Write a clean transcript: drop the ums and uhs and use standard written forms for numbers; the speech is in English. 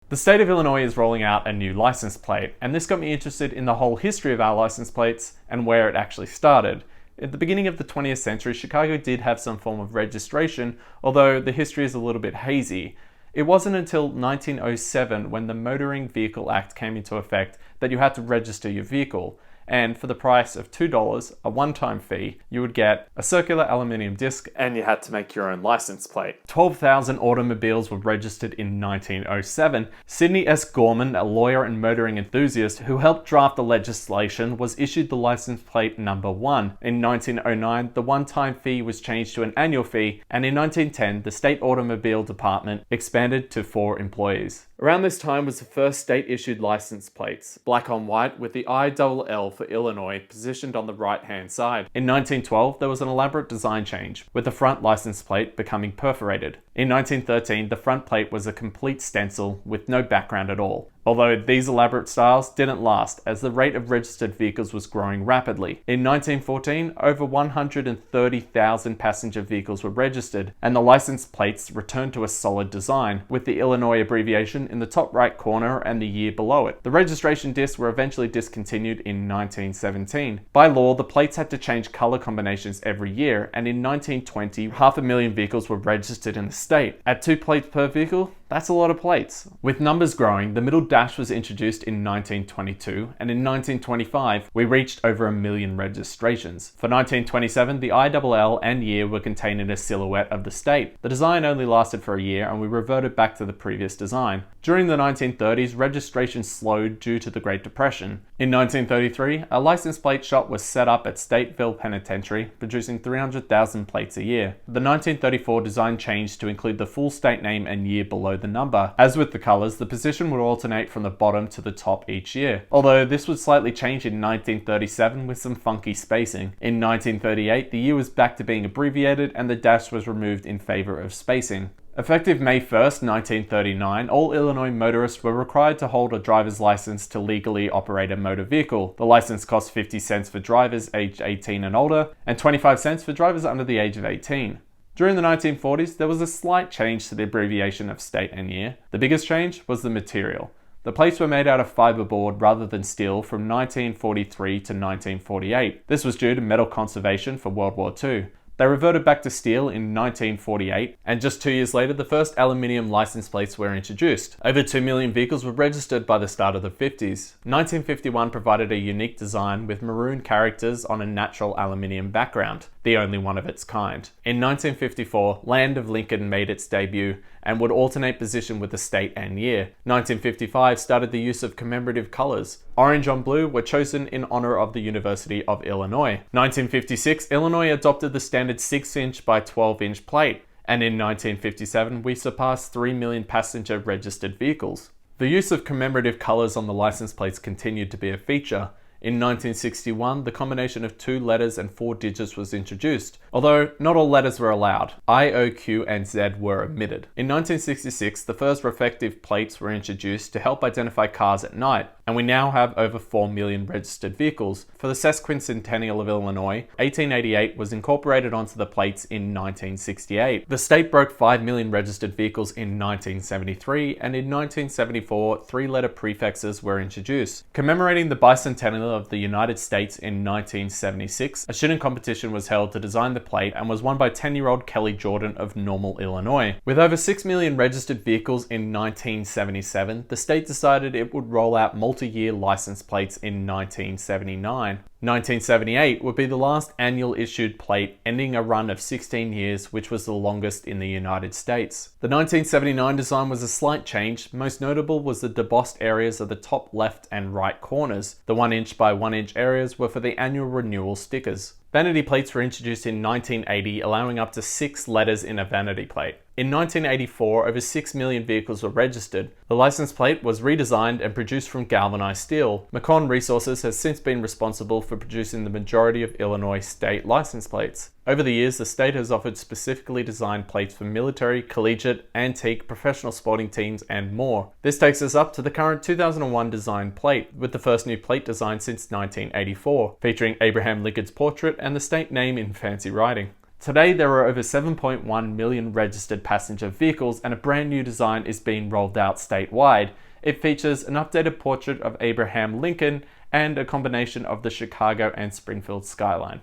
The state of Illinois is rolling out a new license plate, and this got me interested in the whole history of our license plates and where it actually started. At the beginning of the 20th century, Chicago did have some form of registration, although the history is a little bit hazy. It wasn't until 1907, when the Motoring Vehicle Act came into effect, that you had to register your vehicle. And for the price of $2, a one-time fee, you would get a circular aluminium disc and you had to make your own license plate. 12,000 automobiles were registered in 1907. Sidney S. Gorman, a lawyer and motoring enthusiast who helped draft the legislation, was issued the license plate number 1. In 1909, the one-time fee was changed to an annual fee, and in 1910, the state automobile department expanded to 4 employees. Around this time was the first state-issued license plates, black on white with the ILL for Illinois positioned on the right-hand side. In 1912, there was an elaborate design change, with the front license plate becoming perforated. In 1913, the front plate was a complete stencil with no background at all. Although these elaborate styles didn't last, as the rate of registered vehicles was growing rapidly. In 1914, over 130,000 passenger vehicles were registered, and the license plates returned to a solid design, with the Illinois abbreviation in the top right corner and the year below it. The registration discs were eventually discontinued in 1917. By law, the plates had to change color combinations every year, and in 1920, 500,000 vehicles were registered in the state. At 2 plates per vehicle, that's a lot of plates. With numbers growing, the middle dash was introduced in 1922, and in 1925, we reached over 1 million registrations. For 1927, the ILL and year were contained in a silhouette of the state. The design only lasted for a year, and we reverted back to the previous design. During the 1930s, registration slowed due to the Great Depression. In 1933, a license plate shop was set up at Stateville Penitentiary, producing 300,000 plates a year. The 1934 design changed to include the full state name and year below the number. As with the colors, the position would alternate from the bottom to the top each year, although this would slightly change in 1937 with some funky spacing. In 1938, the year was back to being abbreviated and the dash was removed in favor of spacing. Effective May 1st, 1939, all Illinois motorists were required to hold a driver's license to legally operate a motor vehicle. The license cost 50 cents for drivers aged 18 and older, and 25 cents for drivers under the age of 18. During the 1940s, there was a slight change to the abbreviation of state and year. The biggest change was the material. The plates were made out of fiberboard rather than steel from 1943 to 1948. This was due to metal conservation for World War II. They reverted back to steel in 1948, and just 2 years later, the first aluminium license plates were introduced. Over 2 million vehicles were registered by the start of the 50s. 1951 provided a unique design with maroon characters on a natural aluminium background, the only one of its kind. In 1954, Land of Lincoln made its debut and would alternate position with the state and year. 1955 started the use of commemorative colors. Orange on blue were chosen in honor of the University of Illinois. 1956, Illinois adopted the standard 6-inch by 12-inch plate, and in 1957 we surpassed 3 million passenger registered vehicles. The use of commemorative colors on the license plates continued to be a feature. In 1961, the combination of 2 letters and 4 digits was introduced, although not all letters were allowed. I, O, Q, and Z were omitted. In 1966, the first reflective plates were introduced to help identify cars at night, and we now have over 4 million registered vehicles. For the sesquicentennial of Illinois, 1888 was incorporated onto the plates in 1968. The state broke 5 million registered vehicles in 1973, and in 1974, 3-letter prefixes were introduced. Commemorating the bicentennial of the United States in 1976, a shooting competition was held to design the plate and was won by 10-year-old Kelly Jordan of Normal, Illinois. With over 6 million registered vehicles in 1977, the state decided it would roll out multi-year license plates in 1979. 1978 would be the last annual issued plate, ending a run of 16 years, which was the longest in the United States. The 1979 design was a slight change. Most notable was the debossed areas of the top left and right corners. The 1-inch by 1-inch areas were for the annual renewal stickers. Vanity plates were introduced in 1980, allowing up to 6 letters in a vanity plate. In 1984, over 6 million vehicles were registered. The license plate was redesigned and produced from galvanized steel. Macon Resources has since been responsible for producing the majority of Illinois state license plates. Over the years, the state has offered specifically designed plates for military, collegiate, antique, professional sporting teams, and more. This takes us up to the current 2001 design plate, with the first new plate design since 1984, featuring Abraham Lincoln's portrait and the state name in fancy writing. Today, there are over 7.1 million registered passenger vehicles, and a brand new design is being rolled out statewide. It features an updated portrait of Abraham Lincoln and a combination of the Chicago and Springfield skyline.